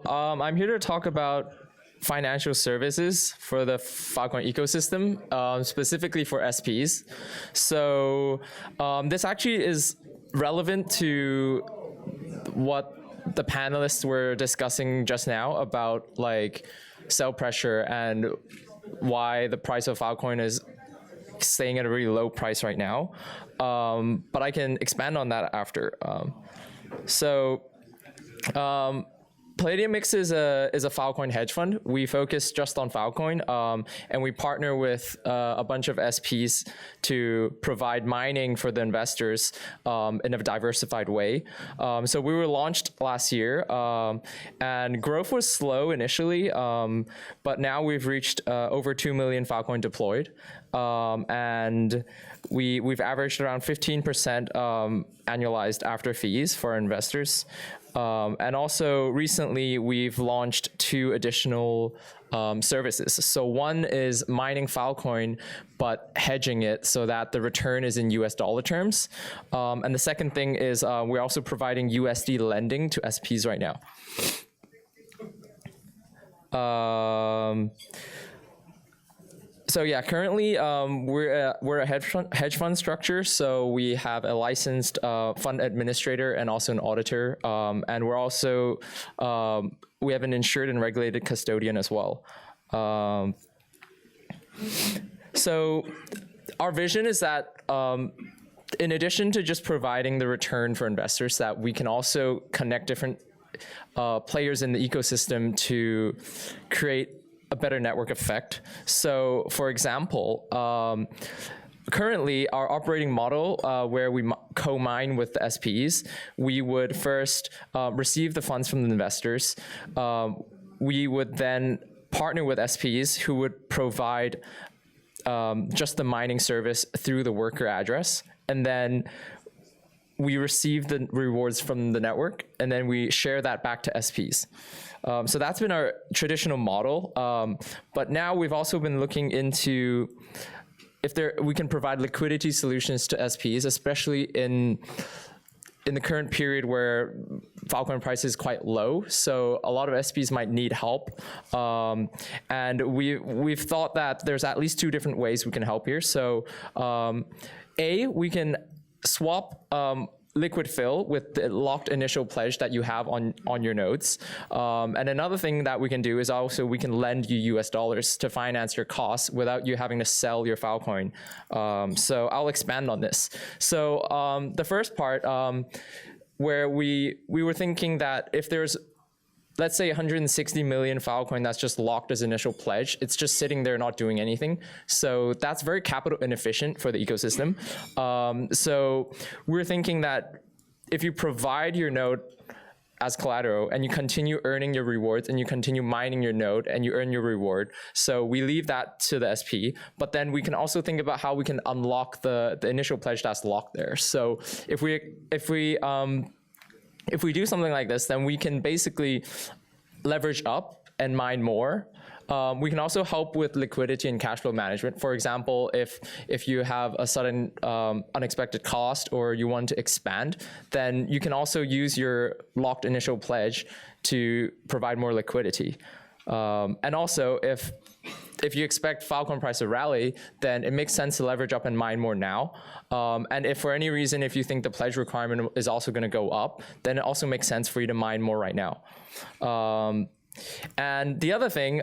I'm here to talk about financial services for the Filecoin ecosystem, specifically for SPs. So this actually is relevant to what the panelists were discussing just now about like sell pressure and why the price of Filecoin is staying at a really low price right now. But I can expand on that after. Palladium Mix is a Filecoin hedge fund. We focus just on Filecoin, and we partner with a bunch of SPs to provide mining for the investors in a diversified way. So we were launched last year, and growth was slow initially, but now we've reached over 2 million Filecoin deployed, and we've averaged around 15% annualized after fees for our investors. And also recently we've launched 2 additional services. So one is mining Filecoin, but hedging it so that the return is in US dollar terms. And the second thing is we're also providing USD lending to SPs right now. So yeah, currently we're a hedge fund structure. So we have a licensed fund administrator and also an auditor, and we're also we have an insured and regulated custodian as well. So our vision is that in addition to just providing the return for investors, that we can also connect different players in the ecosystem to create a better network effect. So for example, currently our operating model where we co-mine with the SPs, we would first receive the funds from the investors. We would then partner with SPs who would provide just the mining service through the worker address. And then we receive the rewards from the network, and then we share that back to SPs. So that's been our traditional model, but now we've also been looking into if we can provide liquidity solutions to SPs, especially in the current period where Filecoin price is quite low. So a lot of SPs might need help, and we've thought that there's at least 2 different ways we can help here. So we can swap liquid fill with the locked initial pledge that you have on your nodes. And another thing that we can do is also we can lend you US dollars to finance your costs without you having to sell your Filecoin. So I'll expand on this. So the first part where we were thinking that if there's, let's say 160 million Filecoin that's just locked as initial pledge, it's just sitting there not doing anything. So that's very capital inefficient for the ecosystem. So we're thinking that if you provide your node as collateral and you continue earning your rewards and you continue mining your node and you earn your reward, so we leave that to the SP, but then we can also think about how we can unlock the initial pledge that's locked there. So if we do something like this, then we can basically leverage up and mine more. We can also help with liquidity and cash flow management. For example, if you have a sudden unexpected cost or you want to expand, then you can also use your locked initial pledge to provide more liquidity. And also, if you expect Filecoin price to rally, then it makes sense to leverage up and mine more now. And if for any reason, if you think the pledge requirement is also going to go up, then it also makes sense for you to mine more right now. And the other thing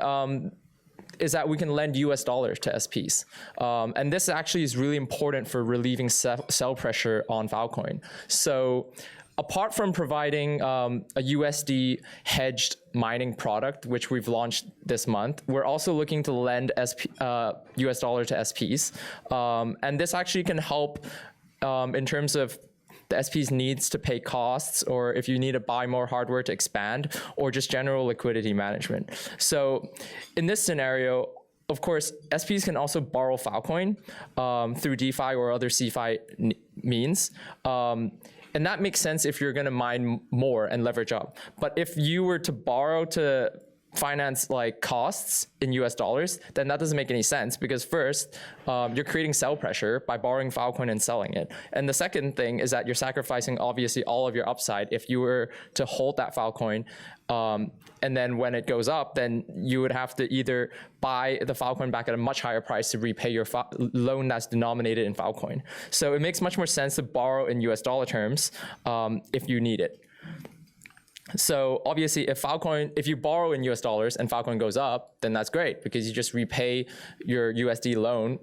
is that we can lend US dollars to SPs. And this actually is really important for relieving sell pressure on Filecoin. So apart from providing a USD hedged mining product, which we've launched this month, we're also looking to lend US dollar to SPs. And this actually can help in terms of the SP's needs to pay costs, or if you need to buy more hardware to expand, or just general liquidity management. So in this scenario, of course, SPs can also borrow Filecoin through DeFi or other CeFi means. And that makes sense if you're going to mine more and leverage up. But if you were to borrow to finance like costs in US dollars, then that doesn't make any sense, because first, you're creating sell pressure by borrowing Filecoin and selling it. And the second thing is that you're sacrificing obviously all of your upside. If you were to hold that Filecoin, and then when it goes up, then you would have to either buy the Filecoin back at a much higher price to repay your loan that's denominated in Filecoin. So it makes much more sense to borrow in US dollar terms if you need it. So obviously, if you borrow in US dollars and Filecoin goes up, then that's great, because you just repay your USD loan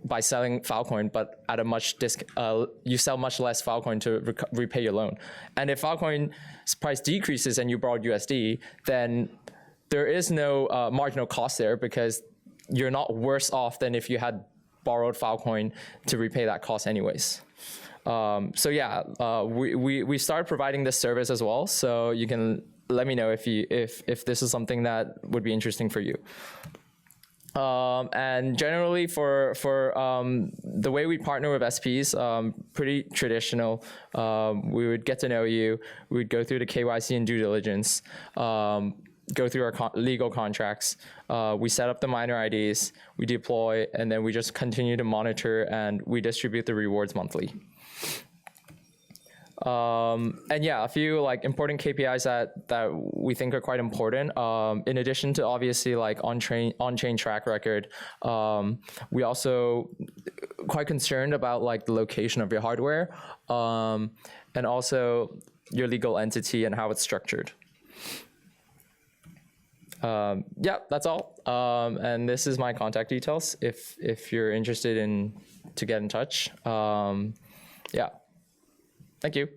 by selling Filecoin, but at a much you sell much less Filecoin to repay your loan. And if Filecoin's price decreases and you borrowed USD, then there is no marginal cost there, because you're not worse off than if you had borrowed Filecoin to repay that cost anyways. So yeah, we started providing this service as well. So you can let me know if this is something that would be interesting for you. And generally for the way we partner with SPs, pretty traditional. We would get to know you. We would go through the KYC and due diligence. Go through our legal contracts. We set up the miner IDs. We deploy, and then we just continue to monitor, and we distribute the rewards monthly. And yeah, a few like important KPIs that we think are quite important. In addition to obviously like on-chain track record, we also quite concerned about like the location of your hardware, and also your legal entity and how it's structured. Yeah, that's all. And this is my contact details if you're interested to get in touch. Yeah. Thank you.